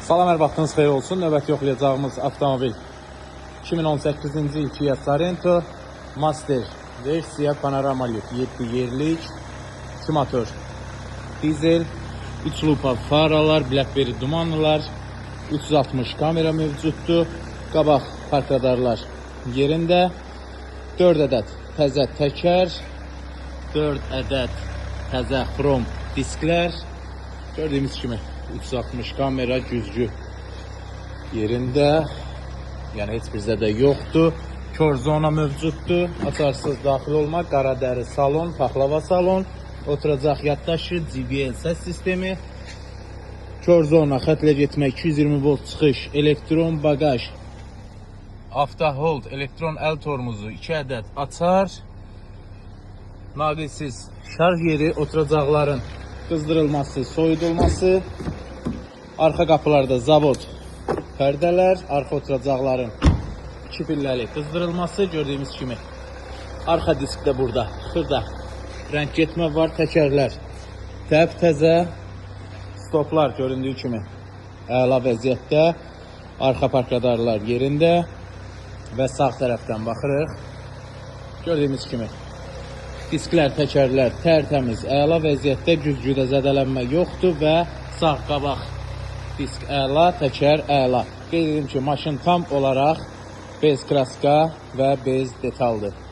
Salam, hər vaxtınız xeyir olsun. Növbəti yoxlayacağımız avtomobil 2018-ci il Kia Sorento Master versiya panorama lük 7 yerlik 2 motor dizel, 3 lupa faralar, BlackBerry dumanlılar, 360 kamera mövcuddur. Qabaq park radarlar yerində, 4 ədəd təzə təkər, 4 ədəd təzə xrom disklər, gördüyümüz kimi 360 kamera güzgü yerində, yəni heç bir zədə yoxdur. Kör zona mövcuddur. Açarsız daxil olma, qara dəri salon, paxlava salon, oturacaq yaddaşı, JBL səs sistemi, kör zona, xətlə getmə, 220 volt çıxış, elektron bagaj, avto hold, elektron əl tormuzu, 2 ədəd açar, naqilsiz şarj yeri, oturacaqların qızdırılması, soyudulması, arxa qapılarda zavod pərdələr, arxa oturacaqların 2 pilləli qızdırılması, gördüyümüz kimi. Arxa diskdə burada xırda rəng getmə var, təkərlər təzə, stoplar göründüyü kimi əla vəziyyətdə, arxa park radarlar yerində və sağ tərəfdən baxırıq. Gördüyümüz kimi disklər, təkərlər tərtəmiz, əla vəziyyətdə, güzgüdə zədələnmə yoxdur və sağ qabaq disk əla, təkər əla. Qeyd edim ki, maşın tam olaraq bez kraska və bez detaldır.